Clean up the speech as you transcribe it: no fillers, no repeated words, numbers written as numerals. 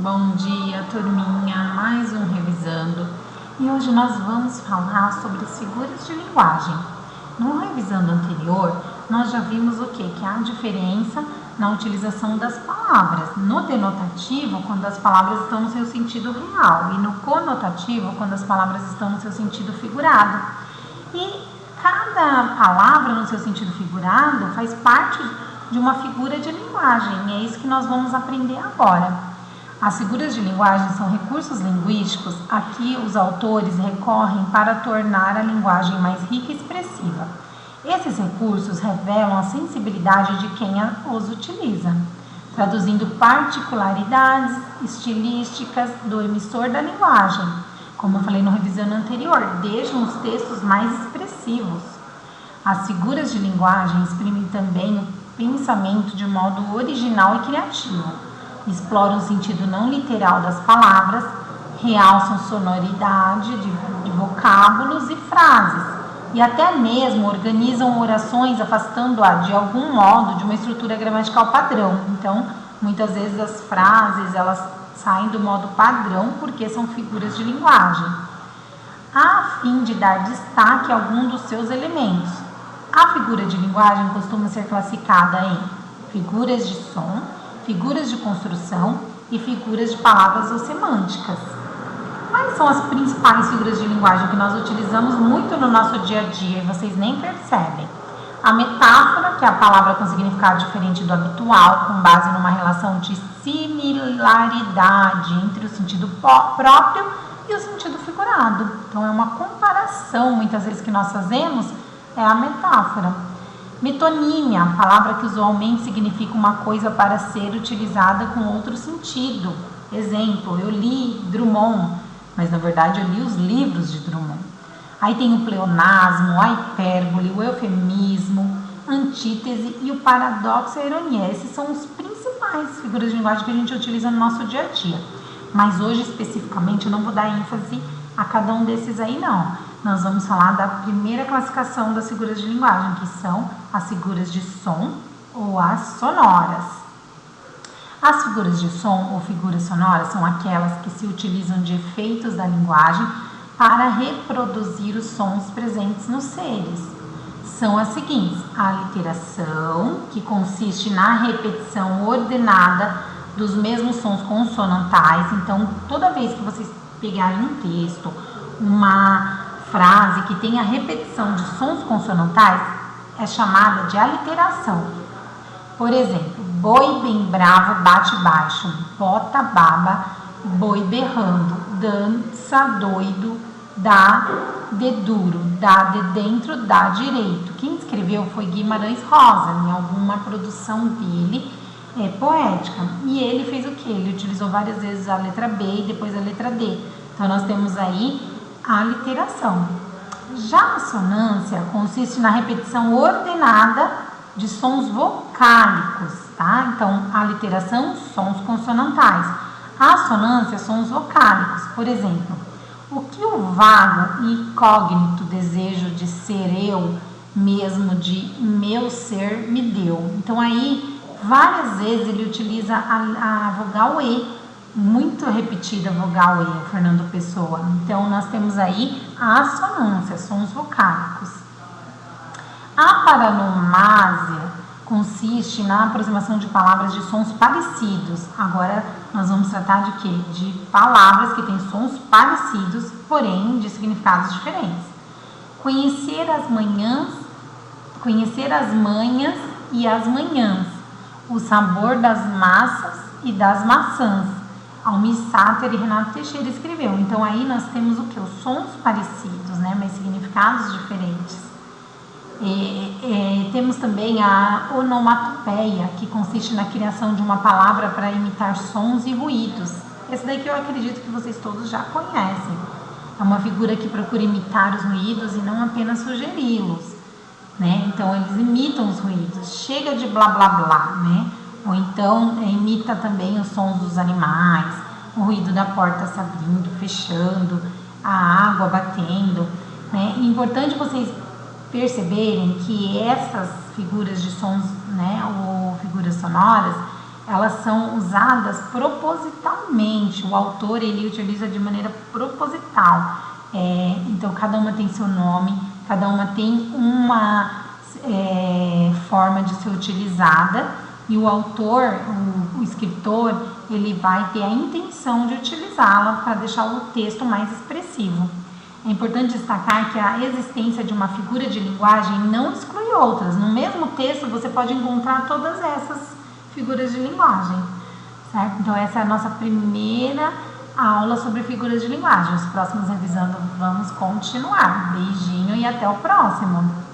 Bom dia, turminha, mais um Revisando. E hoje nós vamos falar sobre as figuras de linguagem. No Revisando anterior, nós já vimos o quê? Que há diferença na utilização das palavras. No denotativo, quando as palavras estão no seu sentido real, e no conotativo, quando as palavras estão no seu sentido figurado. E cada palavra no seu sentido figurado faz parte de uma figura de linguagem, e é isso que nós vamos aprender agora. As figuras de linguagem são recursos linguísticos a que os autores recorrem para tornar a linguagem mais rica e expressiva. Esses recursos revelam a sensibilidade de quem os utiliza, traduzindo particularidades estilísticas do emissor da linguagem. Como eu falei no revisão anterior, deixam os textos mais expressivos. As figuras de linguagem exprimem também o pensamento de modo original e criativo. Exploram o sentido não literal das palavras, realçam sonoridade de vocábulos e frases, e até mesmo organizam orações afastando-a de algum modo de uma estrutura gramatical padrão. Então, muitas vezes as frases elas saem do modo padrão porque são figuras de linguagem, a fim de dar destaque a algum dos seus elementos. A figura de linguagem costuma ser classificada em figuras de som, figuras de construção e figuras de palavras ou semânticas. Quais são as principais figuras de linguagem que nós utilizamos muito no nosso dia a dia e vocês nem percebem? A metáfora, que é a palavra com significado diferente do habitual, com base numa relação de similaridade entre o sentido próprio e o sentido figurado. Então, é uma comparação, muitas vezes, que nós fazemos, é a metáfora. Metonímia, a palavra que usualmente significa uma coisa para ser utilizada com outro sentido. Exemplo, eu li Drummond, mas na verdade eu li os livros de Drummond. Aí tem o pleonasmo, a hipérbole, o eufemismo, antítese e o paradoxo e a ironia. Esses são os principais figuras de linguagem que a gente utiliza no nosso dia a dia. Mas hoje, especificamente, eu não vou dar ênfase a cada um desses aí, não. Nós vamos falar da primeira classificação das figuras de linguagem, que são as figuras de som ou as sonoras. As figuras de som ou figuras sonoras são aquelas que se utilizam de efeitos da linguagem para reproduzir os sons presentes nos seres. São as seguintes: a aliteração, que consiste na repetição ordenada dos mesmos sons consonantais. Então, toda vez que vocês pegarem um texto, uma frase que tem a repetição de sons consonantais, é chamada de aliteração. Por exemplo, boi bem bravo bate baixo, bota baba, boi berrando, dança doido, dá de duro, dá de dentro, dá direito. Quem escreveu foi Guimarães Rosa, em alguma produção dele poética. E ele fez o que? Ele utilizou várias vezes a letra B e depois a letra D. Então, nós temos aí a aliteração. Já a sonância consiste na repetição ordenada de sons vocálicos, tá? Então, a aliteração, sons consonantais. A sonância, sons vocálicos. Por exemplo, o que o vago e incógnito desejo de ser eu mesmo, de meu ser, me deu. Então, aí, várias vezes ele utiliza a vogal E, muito repetida a vogal E, o Fernando Pessoa. Então, nós temos aí a assonância, sons vocálicos. A paronomásia consiste na aproximação de palavras de sons parecidos. Agora, nós vamos tratar de quê? De palavras que têm sons parecidos, porém de significados diferentes. Conhecer as manhas e as manhãs, o sabor das massas e das maçãs. Almir Sater e Renato Teixeira escreveu. Então, aí nós temos o que? Os sons parecidos, né? Mas significados diferentes. Temos também a onomatopeia, que consiste na criação de uma palavra para imitar sons e ruídos. Esse daí que eu acredito que vocês todos já conhecem. É uma figura que procura imitar os ruídos e não apenas sugeri-los, né? Então, eles imitam os ruídos. Chega de blá, blá, blá, né? Ou então, imita também os sons dos animais, o ruído da porta se abrindo, fechando, a água batendo, né? É importante vocês perceberem que essas figuras de sons, né, ou figuras sonoras, elas são usadas propositalmente. O autor, ele utiliza de maneira proposital. Então, cada uma tem seu nome, cada uma tem uma forma de ser utilizada, e o autor, o escritor, ele vai ter a intenção de utilizá-la para deixar o texto mais expressivo. É importante destacar que a existência de uma figura de linguagem não exclui outras. No mesmo texto você pode encontrar todas essas figuras de linguagem, certo? Então essa é a nossa primeira aula sobre figuras de linguagem. Os próximos revisando vamos continuar. Beijinho e até o próximo!